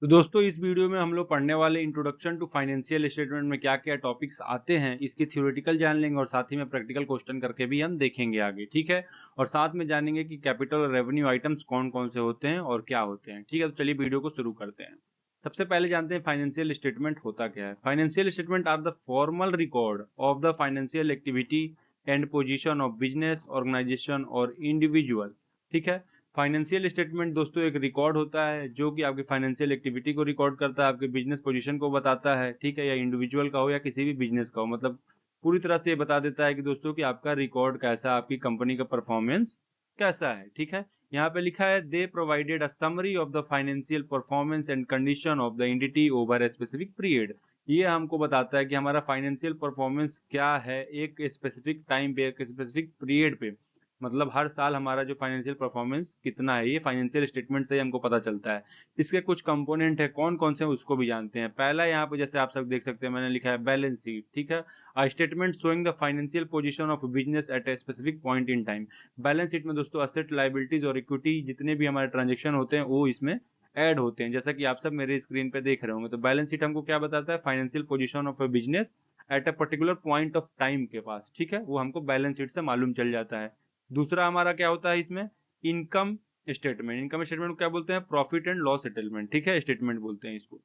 तो दोस्तों इस वीडियो में हम लोग पढ़ने वाले इंट्रोडक्शन टू फाइनेंशियल स्टेटमेंट में क्या क्या टॉपिक्स आते हैं इसकी थ्योरेटिकल जान लेंगे और साथ ही में प्रैक्टिकल क्वेश्चन करके भी हम देखेंगे आगे, ठीक है। और साथ में जानेंगे कि कैपिटल और रेवेन्यू आइटम्स कौन कौन से होते हैं और क्या होते हैं, ठीक है। तो चलिए वीडियो को शुरू करते हैं। सबसे पहले जानते हैं फाइनेंशियल स्टेटमेंट होता क्या है। Financial statement are the formal record of the financial activity and position of business organization और इंडिविजुअल, ठीक है। फाइनेंशियल स्टेटमेंट दोस्तों एक रिकॉर्ड होता है जो कि आपकी फाइनेंशियल एक्टिविटी को रिकॉर्ड करता है, आपके बिजनेस पोजीशन को बताता है, ठीक है। या इंडिविजुअल का हो या किसी भी बिजनेस का हो, मतलब पूरी तरह से ये बता देता है कि दोस्तों कि आपका रिकॉर्ड कैसा है, आपकी कंपनी का परफॉर्मेंस कैसा है, ठीक है। यहाँ पे लिखा है दे provided a summary of the financial performance and condition of the entity over a specific period. ये हमको बताता है कि हमारा फाइनेंशियल परफॉर्मेंस क्या है एक स्पेसिफिक टाइम पे, एक स्पेसिफिक पीरियड पे। मतलब हर साल हमारा जो फाइनेंशियल परफॉर्मेंस कितना है ये फाइनेंशियल स्टेटमेंट से ही हमको पता चलता है। इसके कुछ कंपोनेंट है, कौन कौन से हैं उसको भी जानते हैं। पहला यहाँ पे जैसे आप सब देख सकते हैं मैंने लिखा है बैलेंस शीट, ठीक है। A statement showing the financial position of business at a specific point in time. Balance sheet में दोस्तों असेट, लायबिलिटीज और इक्विटी जितने भी हमारे ट्रांजेक्शन होते हैं वो इसमें ऐड होते हैं, जैसा कि आप सब मेरे स्क्रीन पे देख रहे होंगे। तो बैलेंस शीट हमको क्या बताता है, financial position of A business at a particular point of time के पास, ठीक है। वो हमको बैलेंस शीट से मालूम चल जाता है। दूसरा हमारा क्या होता है इसमें, इनकम स्टेटमेंट। इनकम स्टेटमेंट को क्या बोलते हैं, प्रॉफिट एंड लॉस सेटलमेंट, ठीक है, स्टेटमेंट बोलते हैं इसको।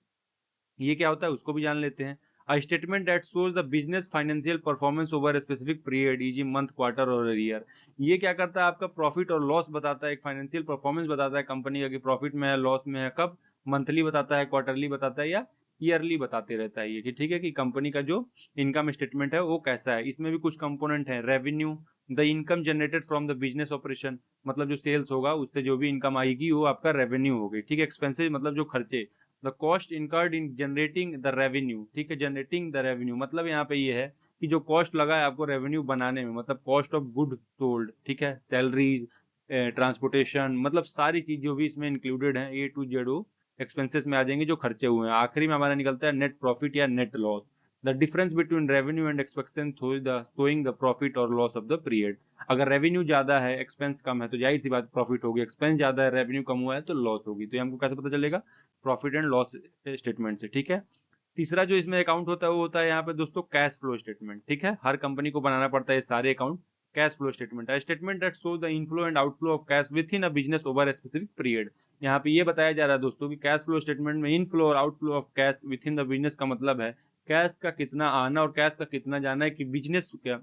ये क्या होता है उसको भी जान लेते हैं। A statement that shows the business financial performance over specific period is month, quarter और ईयर। ये क्या करता है, आपका प्रॉफिट और लॉस बताता है, एक फाइनेंशियल परफॉर्मेंस बताता है कंपनी का कि प्रॉफिट में है, लॉस में है, कब मंथली बताता है, क्वार्टरली बताता है या ईयरली बताते रहता है ये, कि ठीक है कि कंपनी का जो इनकम स्टेटमेंट है वो कैसा है। इसमें भी कुछ कंपोनेंट है, revenue the income generated from the business operation, मतलब जो सेल्स होगा उससे जो भी इनकम आएगी वो आपका रेवेन्यू होगी, ठीक है। एक्सपेंसेस मतलब जो खर्चे, the cost incurred in generating the revenue, ठीक है। जनरेटिंग द रेवेन्यू मतलब यहाँ पे ये है कि जो कॉस्ट लगा है आपको रेवेन्यू बनाने में, मतलब कॉस्ट ऑफ गुड सोल्ड, ठीक है, सैलरीज, ट्रांसपोर्टेशन, मतलब सारी चीज जो भी इसमें इंक्लूडेड है ए टू जेड वो एक्सपेंसेस में आ जाएंगे जो खर्चे हुए हैं। आखिरी में हमारा निकलता है नेट प्रॉफिट या net loss, the difference between revenue and expense showing the profit और लॉस ऑफ द पीरियड। अगर रेवेन्यू ज्यादा है एक्सपेंस कम है तो जाहिर सी बात प्रॉफिट होगी, एक्सपेंस ज्यादा है रेवेन्यू कम हुआ है तो लॉस होगी। तो ये हमको कैसे पता चलेगा, प्रॉफिट एंड लॉस स्टेटमेंट से, ठीक है। तीसरा जो इसमें अकाउंट होता है वो होता है यहाँ पे दोस्तों कैश फ्लो स्टेटमेंट, ठीक है। हर कंपनी को बनाना पड़ता है ये सारे अकाउंट। कैश फ्लो स्टेटमेंट है statement that shows the inflow and outflow of cash with in a business over a specific period. यहाँ पे ये बताया जा रहा है दोस्तों कि कैश फ्लो स्टेटमेंट में इनफ्लो और outflow of cash with in the business का मतलब है कैश का कितना आना और कैश का कितना जाना है कि बिजनेस क्या,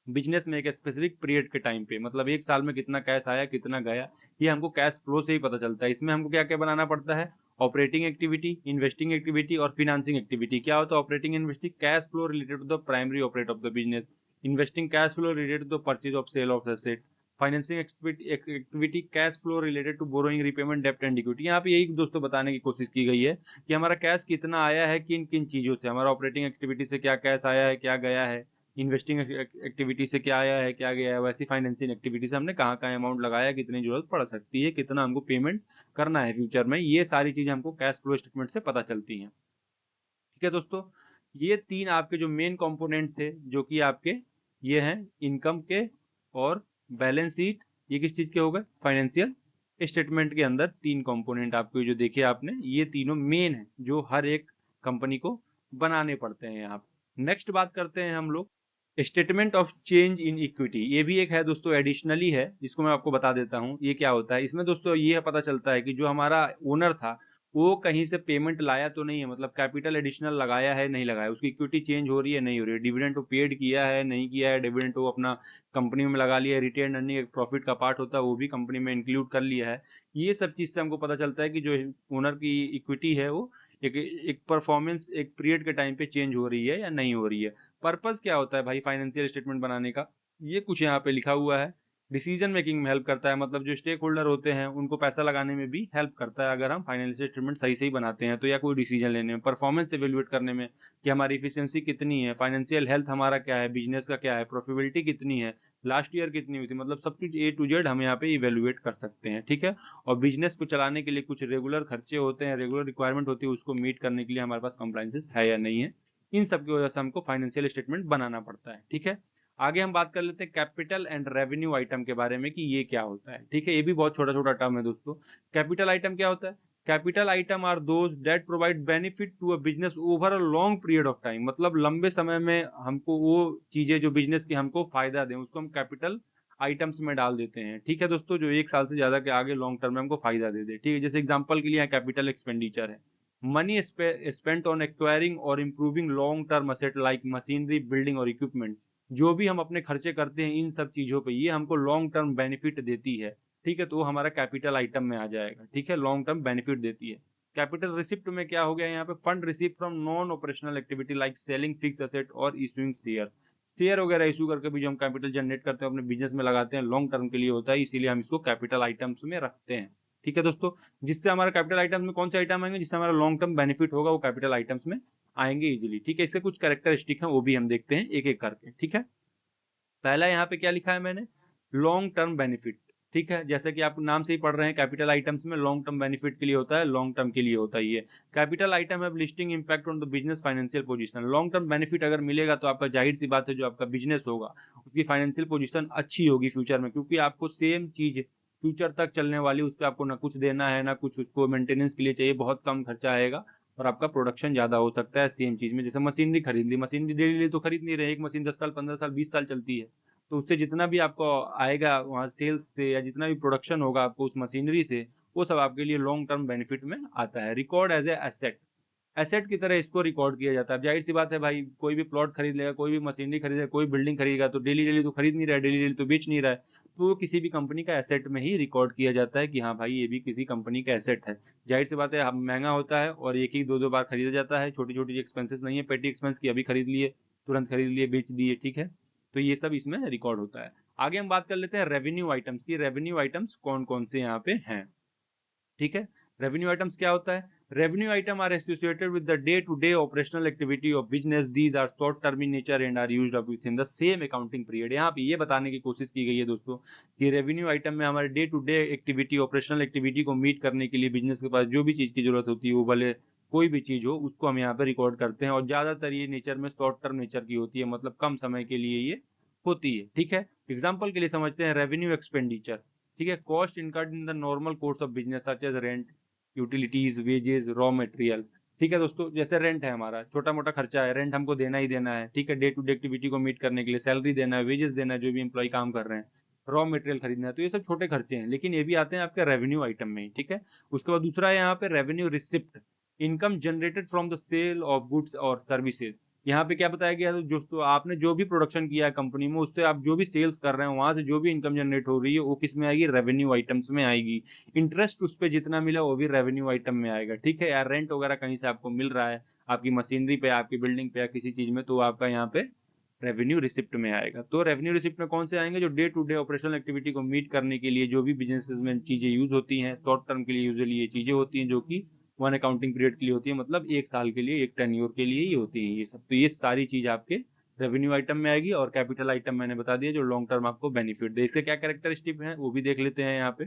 बिजनेस में एक स्पेसिफिक पीरियड के टाइम पे, मतलब एक साल में कितना कैश आया कितना गया, ये हमको कैश फ्लो से ही पता चलता है। इसमें हमको क्या क्या बनाना पड़ता है, ऑपरेटिंग एक्टिविटी, इन्वेस्टिंग एक्टिविटी और फिनेंसिंग एक्टिविटी। क्या होता है operating investing, cash flow related to the primary operate of the business. Investing cash flow related to purchase of sale of asset. Financing activity cash flow related to borrowing, repayment, डेप्ट and equity. यहाँ पे यही दोस्तों बताने की कोशिश की गई है कि हमारा कैश कितना आया है किन किन चीजों से, हमारा ऑपरेटिंग एक्टिविटी से क्या कैश आया है क्या गया है, इन्वेस्टिंग एक्टिविटी से क्या आया है क्या गया है, वैसी फाइनेंसिंग एक्टिविटी से हमने कहाँ कहाँ अमाउंट लगाया, कितनी जरूरत पड़ सकती है, कितना हमको पेमेंट करना है फ्यूचर में, ये सारी चीजें हमको कैश फ्लो स्टेटमेंट से पता चलती हैं, ठीक है दोस्तों। ये तीन आपके जो मेन कंपोनेंट थे जो कि आपके ये हैं इनकम के और बैलेंस शीट, ये किस चीज के हो गए, फाइनेंशियल स्टेटमेंट के अंदर तीन कंपोनेंट आपके जो देखे आपने, ये तीनों मेन है जो हर एक कंपनी को बनाने पड़ते हैं। यहाँ नेक्स्ट बात करते हैं हम लोग statement of change in equity. ये भी एक है दोस्तों, एडिशनली है, जिसको मैं आपको बता देता हूँ ये क्या होता है। इसमें दोस्तों ये पता चलता है कि जो हमारा ओनर था वो कहीं से पेमेंट लाया तो नहीं है, मतलब कैपिटल एडिशनल लगाया है नहीं लगाया, उसकी इक्विटी चेंज हो रही है नहीं हो रही है, डिविडेंड तो पेड किया है नहीं किया है, डिविडेंड तो अपना कंपनी में लगा लिया है, रिटेन अर्निंग एक प्रॉफिट का पार्ट होता है वो भी कंपनी में इंक्लूड कर लिया है। ये सब चीज से हमको पता चलता है कि जो ओनर की इक्विटी है वो एक परफॉर्मेंस एक पीरियड के टाइम पे चेंज हो रही है या नहीं हो रही है। पर्पस क्या होता है भाई फाइनेंशियल स्टेटमेंट बनाने का, ये कुछ यहाँ पे लिखा हुआ है। डिसीजन मेकिंग में हेल्प करता है, मतलब जो स्टेक होल्डर होते हैं उनको पैसा लगाने में भी हेल्प करता है अगर हम फाइनेंशियल स्टेटमेंट सही सही बनाते हैं तो, या कोई डिसीजन लेने में, परफॉर्मेंस एवेल्युएट करने में कि हमारी इफिशियंसी कितनी है, फाइनेंशियल हेल्थ हमारा क्या है, बिजनेस का क्या है, प्रॉफिटेबिलिटी कितनी है, लास्ट ईयर कितनी हुई थी, मतलब सब कुछ ए टू जेड हम यहाँ पे इवेल्युएट कर सकते हैं, ठीक है। और बिजनेस को चलाने के लिए कुछ रेगुलर खर्चे होते हैं, रेगुलर रिक्वायरमेंट होती है, उसको मीट करने के लिए हमारे पास कंप्लायंसेस है या नहीं है, इन सब की वजह से हमको फाइनेंशियल स्टेटमेंट बनाना पड़ता है, ठीक है। आगे हम बात कर लेते हैं कैपिटल एंड रेवेन्यू आइटम के बारे में कि ये क्या होता है, ठीक है। ये भी बहुत छोटा छोटा टर्म है दोस्तों। कैपिटल आइटम क्या होता है, capital item are those that provide benefit to a business over a long period of time, मतलब लंबे समय में हमको वो चीजें जो बिजनेस की हमको फायदा दें उसको हम कैपिटल आइटम्स में डाल देते हैं। ठीक है दोस्तों, जो 1 साल से ज्यादा के आगे लॉन्ग टर्म में हमको फायदा दे दे। ठीक है, जैसे एग्जांपल के लिए कैपिटल एक्सपेंडिचर है, मनी स्पेंट ऑन एक्वायरिंग और improving long term asset like machinery, building और इक्विपमेंट। जो भी हम अपने खर्चे करते हैं इन सब चीजों पे, ये हमको लॉन्ग टर्म बेनिफिट देती है। ठीक है, तो वो हमारा कैपिटल आइटम में आ जाएगा। ठीक है, लॉन्ग टर्म बेनिफिट देती है। कैपिटल रिसिप्ट में क्या हो गया यहाँ पे, fund receive from non operational activity like selling fix asset और इशूइंग शेयर। शेयर वगैरह इशू करके भी जो हम कैपिटल जनरेट करते हैं अपने बिजनेस में लगाते हैं, लॉन्ग टर्म के लिए होता है, इसीलिए हम इसको कैपिटल आइटम्स में रखते हैं। ठीक है दोस्तों, जिससे हमारा कैपिटल आइटम्स में कौन से आइटम आएंगे, जिससे हमारा लॉन्ग टर्म बेनिफिट होगा वो कैपिटल आइटम्स में आएंगे इजीली। ठीक है, इसके कुछ कैरेक्टरिस्टिक हैं वो भी हम देखते हैं एक एक करके। ठीक है, पहला यहाँ पे क्या लिखा है मैंने, लॉन्ग टर्म बेनिफिट। ठीक है, जैसे कि आप नाम से ही पढ़ रहे हैं, कैपिटल आइटम्स में लॉन्ग टर्म बेनिफिट के लिए होता है, लॉन्ग टर्म के लिए होता है ये। कैपिटल आइटम है listing impact on the business financial position. Long term benefit अगर मिलेगा तो आपका जाहिर सी बात है जो आपका बिजनेस होगा उसकी फाइनेंशियल पोजीशन अच्छी होगी फ्यूचर में, क्योंकि आपको सेम चीज फ्यूचर तक चलने वाली, उस पर आपको ना कुछ देना है ना कुछ उसको मेंटेनेंस के लिए चाहिए, बहुत कम खर्चा आएगा और आपका प्रोडक्शन ज्यादा हो सकता है सेम चीज में। जैसे मशीनरी खरीद ली, मशीनरी डेली तो खरीद नहीं रहे, एक मशीन 10 साल 15 साल 20 साल चलती है, तो उससे जितना भी आपको आएगा वहाँ सेल्स से या जितना भी प्रोडक्शन होगा आपको उस मशीनरी से, वो सब आपके लिए लॉन्ग टर्म बेनिफिट में आता है। Record as a asset, asset की तरह इसको रिकॉर्ड किया जाता है। जाहिर सी बात है भाई, कोई भी प्लॉट खरीद लेगा, कोई भी मशीनरी खरीदेगा, कोई बिल्डिंग खरीदेगा, तो डेली डेली तो खरीद नहीं रहा है, डेली डेली तो बेच नहीं रहा है, तो वो किसी भी कंपनी का एसेट में ही रिकॉर्ड किया जाता है कि हाँ भाई ये भी किसी कंपनी का एसेट है। जाहिर सी बात है महंगा होता है और एक ही दो दो बार खरीदा जाता है, छोटी छोटी एक्सपेंसेस नहीं है, पेटी एक्सपेंस की अभी खरीद लिए, तुरंत खरीद लिए, बेच दिए। ठीक है, तो ये सब इसमें रिकॉर्ड होता है। आगे हम बात कर लेते हैं रेवेन्यू आइटम्स की। रेवेन्यू आइटम्स कौन कौन से यहाँ पे हैं। ठीक है, रेवेन्यू आइटम्स क्या होता है, revenue item are associated with the day to day operational activity of business, these are short term in nature and are used up within the same accounting period. यहाँ पे ये बताने की कोशिश की गई है दोस्तों कि रेवेन्यू आइटम में हमारे day to day activity, operational activity को मीट करने के लिए बिजनेस के पास जो भी चीज की जरूरत होती है, वो भले कोई भी चीज हो, उसको हम यहाँ पे रिकॉर्ड करते हैं। और ज्यादातर ये नेचर में शॉर्ट टर्म नेचर की होती है, मतलब कम समय के लिए ये होती है। ठीक है, एग्जाम्पल के लिए समझते हैं रेवेन्यू एक्सपेंडिचर। ठीक है, cost incurred in the normal course of business such as rent, utilities, wages, raw material. ठीक है दोस्तों, जैसे रेंट है, हमारा छोटा मोटा खर्चा है, रेंट हमको देना ही देना है। ठीक है, डे टू डे एक्टिविटी को मीट करने के लिए सैलरी देना है, वेजेस देना है जो भी एम्प्लॉय काम कर रहे हैं, रॉ मटेरियल खरीदना है, तो ये सब छोटे खर्चे हैं, लेकिन ये भी आते हैं आपके रेवेन्यू आइटम में ही। ठीक है, उसके बाद दूसरा है यहाँ पे revenue receipt, income generated from the sale of goods और सर्विसेज। यहाँ पे क्या बताया गया है, दोस्तों आपने जो भी प्रोडक्शन किया है कंपनी में, उससे आप जो भी सेल्स कर रहे हैं, वहां से जो भी इनकम जनरेट हो रही है वो किस में आएगी, रेवेन्यू आइटम्स में आएगी। इंटरेस्ट उस पर जितना मिला वो भी रेवेन्यू आइटम में आएगा। ठीक है, यार रेंट वगैरह कहीं से आपको मिल रहा है आपकी मशीनरी पे, आपकी बिल्डिंग पे या किसी चीज में, तो आपका यहाँ पे रेवेन्यू रिसिप्ट में आएगा। तो रेवेन्यू रिसिप्ट में कौन से आएंगे, जो day to day operational activity को मीट करने के लिए जो भी बिजनेस में चीजें यूज होती हैं, शॉर्ट टर्म के लिए यूजुअली ये चीजें होती हैं जो कि वन अकाउंटिंग पीरियड के लिए होती है, मतलब 1 साल के लिए, एक टेन्योर के लिए ही होती है ये सब। तो ये सारी चीज आपके रेवेन्यू आइटम में आएगी। और कैपिटल आइटम मैंने बता दिया जो लॉन्ग टर्म आपको बेनिफिट दे। इसके क्या कैरेक्टरिस्टिक है वो भी देख लेते हैं यहाँ पे।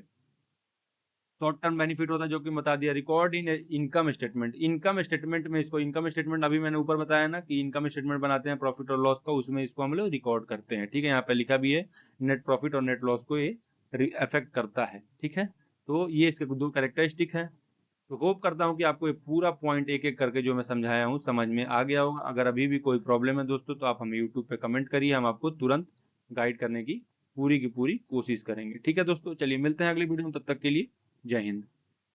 शॉर्ट टर्म बेनिफिट होता है जो कि बता दिया, record in income statement. Income statement में इसको, इनकम स्टेटमेंट अभी मैंने ऊपर बताया ना कि इनकम स्टेटमेंट बनाते हैं प्रॉफिट और लॉस का, उसमें इसको हम लोग रिकॉर्ड करते हैं। ठीक है, यहाँ पे लिखा भी है नेट प्रॉफिट और नेट लॉस को ये अफेक्ट करता है। ठीक है, तो ये इसके दो कैरेक्टरिस्टिक है। तो होप करता हूँ कि आपको ये पूरा पॉइंट एक एक करके जो मैं समझाया हूँ समझ में आ गया होगा। अगर अभी भी कोई प्रॉब्लम है दोस्तों तो आप हमें यूट्यूब पे कमेंट करिए, हम आपको तुरंत गाइड करने की पूरी कोशिश करेंगे। ठीक है दोस्तों, चलिए मिलते हैं अगली वीडियो में, तब तक के लिए जय हिंद।